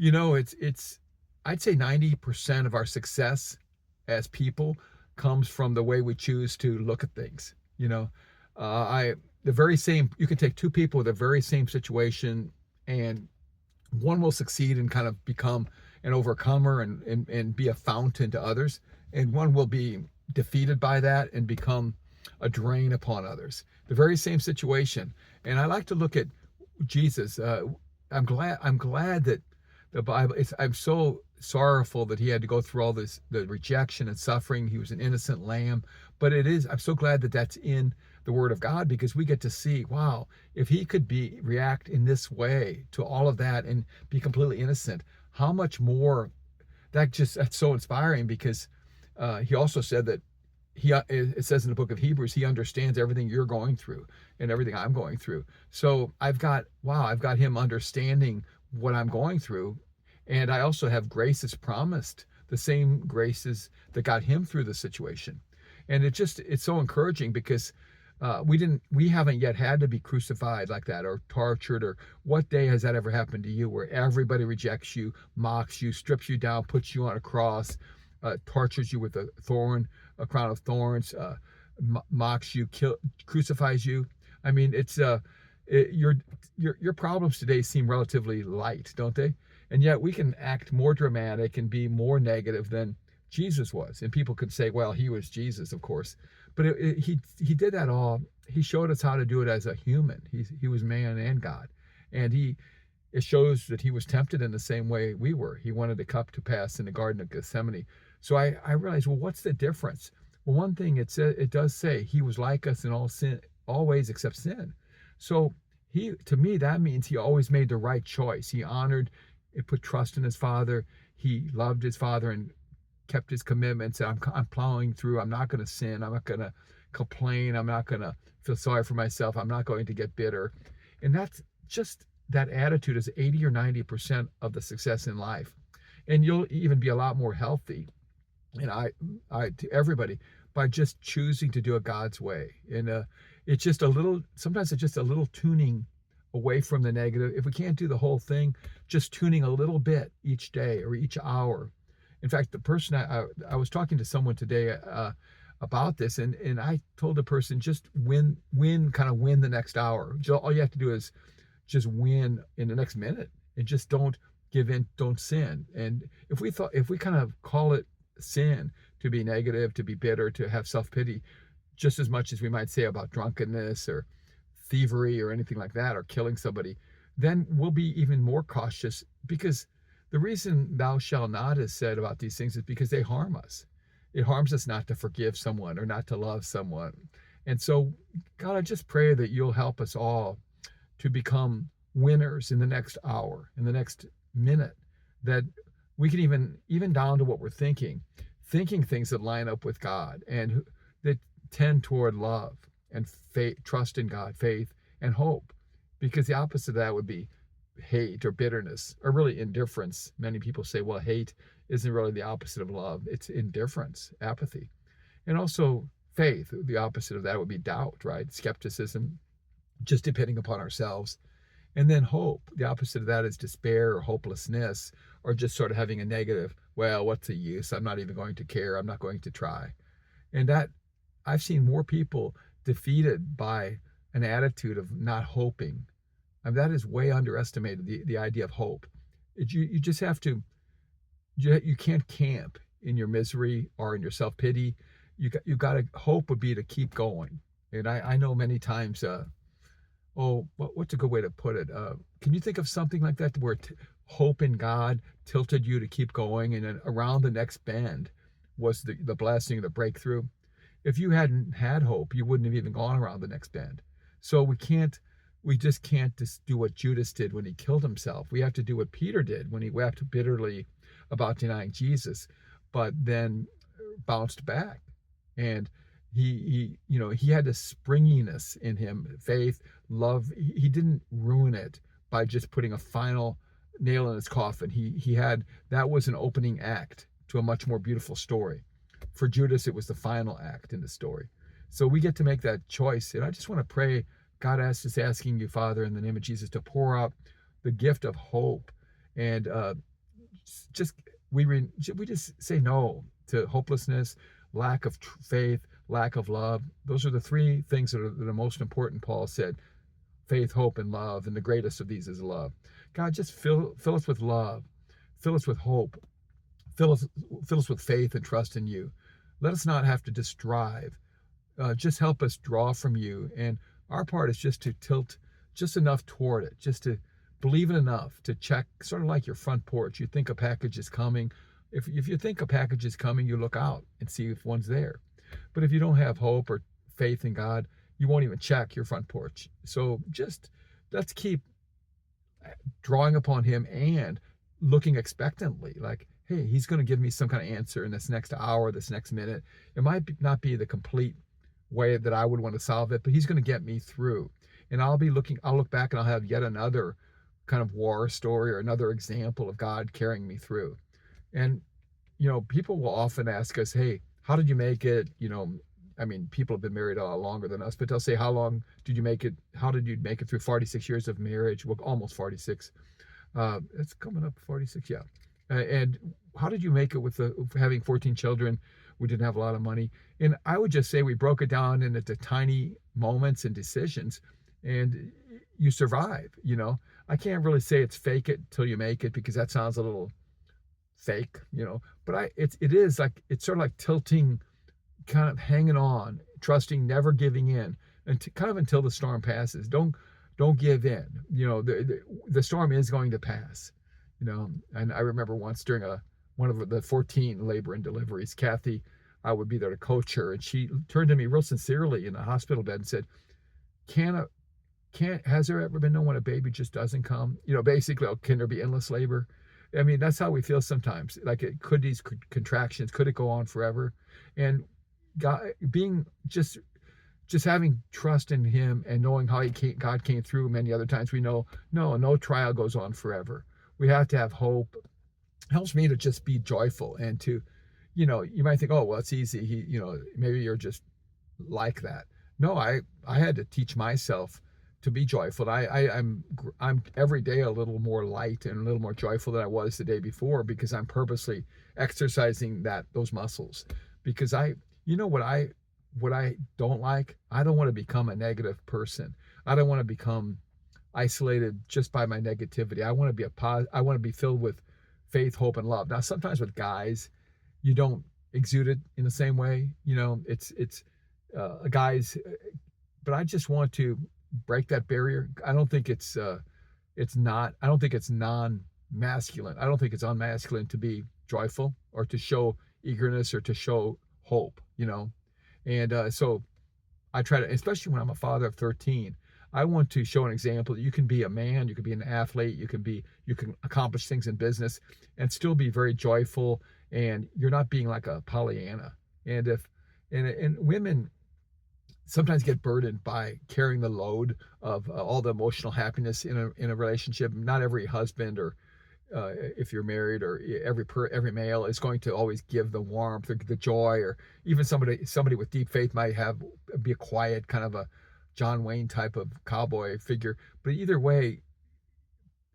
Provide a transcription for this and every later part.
It's I'd say 90% of our success as people comes from the way we choose to look at things. I the very same you can take two people with the very same situation, and one will succeed and kind of become an overcomer and be a fountain to others, and one will be defeated by that and become a drain upon others. The very same situation. And I like to look at Jesus. I'm glad that the Bible. I'm so sorrowful that he had to go through all this, the rejection and suffering. He was an innocent lamb, but it is. I'm so glad that that's in the Word of God, because we get to see, wow, if he could react in this way to all of that and be completely innocent, how much more. That's so inspiring, because he also said that it says in the book of Hebrews, he understands everything you're going through and everything I'm going through. So I've got him understanding what I'm going through. And I also have graces promised, the same graces that got him through the situation. And it's so encouraging, because we haven't yet had to be crucified like that, or tortured, or what day has that ever happened to you, where everybody rejects you, mocks you, strips you down, puts you on a cross, tortures you with a crown of thorns, mocks you, crucifies you. I mean, your problems today seem relatively light, don't they? And yet we can act more dramatic and be more negative than Jesus was. And people could say, well, he was Jesus, of course, but he did that all. He showed us how to do it as a human. He was man and God, and it shows that he was tempted in the same way we were. He wanted the cup to pass in the Garden of Gethsemane. So I realized, well, what's the difference? Well, one thing it does say he was like us in all ways except sin. So to me, that means he always made the right choice. He put trust in his Father. He loved his Father and kept his commitments. I'm plowing through. I'm not going to sin. I'm not going to complain. I'm not going to feel sorry for myself. I'm not going to get bitter. And that attitude is 80 or 90% of the success in life. And you'll even be a lot more healthy. And I to everybody, by just choosing to do it God's way. And sometimes it's just a little tuning away from the negative. If we can't do the whole thing, just tuning a little bit each day or each hour. In fact, the person I was talking to someone today about this, and I told the person, just win the next hour. All you have to do is just win in the next minute, and just don't give in, don't sin. And if we kind of call it sin to be negative, to be bitter, to have self-pity, just as much as we might say about drunkenness or thievery or anything like that, or killing somebody, then we'll be even more cautious, because the reason thou shalt not is said about these things is because they harm us. It harms us not to forgive someone or not to love someone. And so, God, I just pray that you'll help us all to become winners in the next hour, in the next minute, that we can even down to what we're thinking things that line up with God and that tend toward love and faith, trust in God, faith and hope. Because the opposite of that would be hate or bitterness, or really indifference. Many people say, well, hate isn't really the opposite of love. It's indifference, apathy. And also faith, the opposite of that would be doubt, right? Skepticism, just depending upon ourselves. And then hope, the opposite of that is despair or hopelessness, or just sort of having a negative, well, what's the use? I'm not even going to care. I'm not going to try. And that, I've seen more people defeated by an attitude of not hoping. I mean, that is way underestimated, the idea of hope. You just have to, you can't camp in your misery or in your self-pity. You got to, hope would be to keep going. And I know many times, what's a good way to put it? Can you think of something like that where hope in God tilted you to keep going, and then around the next bend was the blessing, the breakthrough? If you hadn't had hope, you wouldn't have even gone around the next bend. So we just can't just do what Judas did when he killed himself. We have to do what Peter did when he wept bitterly about denying Jesus, but then bounced back. And he had this springiness in him, faith, love. He didn't ruin it by just putting a final nail in his coffin. That was an opening act to a much more beautiful story. For Judas, it was the final act in the story. So we get to make that choice. And I just want to pray, God, asking you, Father, in the name of Jesus, to pour out the gift of hope and just we just say no to hopelessness, lack of faith, lack of love. Those are the three things that are the most important. Paul said, faith, hope, and love, and the greatest of these is love. God, just fill us with love, fill us with hope, fill us with faith and trust in you. Let us not have to just strive. Just help us draw from you, and our part is just to tilt just enough toward it, just to believe it enough to check, sort of like your front porch. You think a package is coming. If you think a package is coming, you look out and see if one's there. But if you don't have hope or faith in God, you won't even check your front porch. So just let's keep drawing upon him and looking expectantly, like, hey, he's going to give me some kind of answer in this next hour, this next minute. It might not be the complete way that I would want to solve it, but he's going to get me through. And I'll look back and I'll have yet another kind of war story or another example of God carrying me through. And, people will often ask us, hey, how did you make it? I mean, people have been married a lot longer than us, but they'll say, how long did you make it? How did you make it through 46 years of marriage? Well, almost 46. It's coming up 46, yeah. And how did you make it with having 14 children? We didn't have a lot of money. And I would just say we broke it down into tiny moments and decisions, and you survive. I can't really say it's fake it till you make it, because that sounds a little fake, but it is like, it's sort of like tilting, kind of hanging on, trusting, never giving in, and kind of until the storm passes. Don't give in. The storm is going to pass. And I remember once during one of the 14 labor and deliveries, Kathy, I would be there to coach her, and she turned to me real sincerely in a hospital bed and said, has there ever been known when a baby just doesn't come? Basically, can there be endless labor? I mean, that's how we feel sometimes. Like, could these contractions, could it go on forever? And God, being just having trust in him and knowing how God came through many other times, we know, no trial goes on forever. We have to have hope. It helps me to just be joyful and to, you might think, oh, well, it's easy. Maybe you're just like that. No, I had to teach myself to be joyful. I'm every day a little more light and a little more joyful than I was the day before, because I'm purposely exercising those muscles. Because what I don't like, I don't want to become a negative person. I don't want to become isolated just by my negativity. I want to be filled with faith, hope, and love. Now, sometimes with guys, you don't exude it in the same way. It's guys, but I just want to break that barrier. I don't think it's non-masculine. I don't think it's unmasculine to be joyful or to show eagerness or to show hope, and so I try to, especially when I'm a father of 13, I want to show an example that you can be a man, you can be an athlete, you can accomplish things in business and still be very joyful, and you're not being like a Pollyanna. And women sometimes get burdened by carrying the load of all the emotional happiness in a relationship. Not every husband, or if you're married, or every male is going to always give the warmth or the joy, or even somebody with deep faith might be a quiet kind of a John Wayne type of cowboy figure. But either way,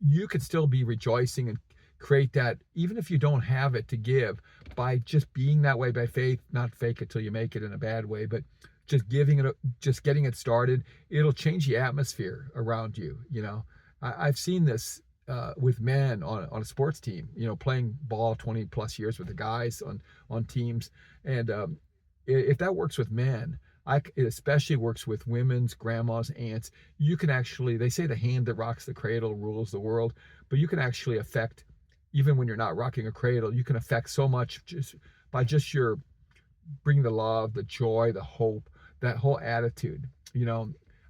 you could still be rejoicing and create that, even if you don't have it to give, by just being that way by faith. Not fake it till you make it in a bad way, but just getting it started. It'll change the atmosphere around you. I've seen this with men on a sports team, playing ball 20 plus years with the guys on teams. And if that works with men, it especially works with women's grandmas, aunts. You can actually, they say the hand that rocks the cradle rules the world, but you can actually affect, even when you're not rocking a cradle, you can affect so much just by your bringing the love, the joy, the hope, that whole attitude.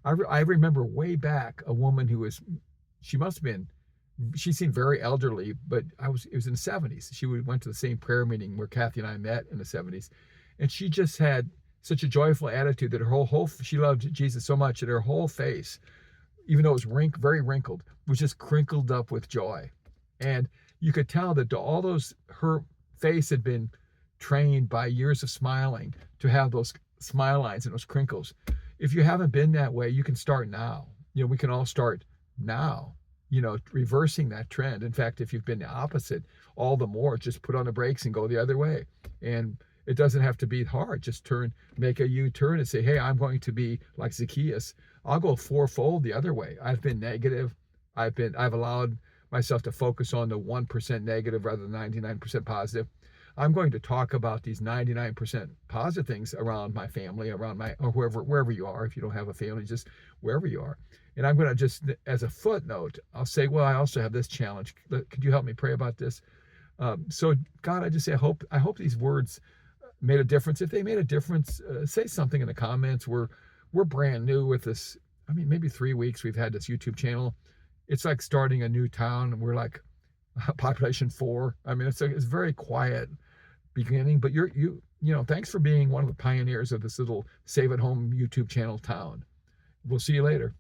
I remember way back a woman who she seemed very elderly, but it was in the 70s. She went to the same prayer meeting where Kathy and I met in the 70s. And she just had such a joyful attitude that she loved Jesus so much that her whole face, even though it was very wrinkled, was just crinkled up with joy. And you could tell that her face had been trained by years of smiling to have those smile lines and those crinkles. If you haven't been that way, you can start now. We can all start now. reversing that trend. In fact, if you've been the opposite, all the more just put on the brakes and go the other way. And it doesn't have to be hard. Just make a U-turn and say, hey, I'm going to be like Zacchaeus. I'll go fourfold the other way. I've been negative. I've allowed myself to focus on the 1% negative rather than 99% positive. I'm going to talk about these 99% positive things around my family, around or wherever you are. If you don't have a family, just wherever you are. And I'm going to just, as a footnote, I'll say, well, I also have this challenge. Could you help me pray about this? So God, I just say, I hope these words made a difference. If they made a difference, say something in the comments. We're brand new with this. I mean, maybe 3 weeks we've had this YouTube channel. It's like starting a new town. We're like population 4. I mean, it's very quiet beginning, but thanks for being one of the pioneers of this little save at home YouTube channel town. We'll see you later.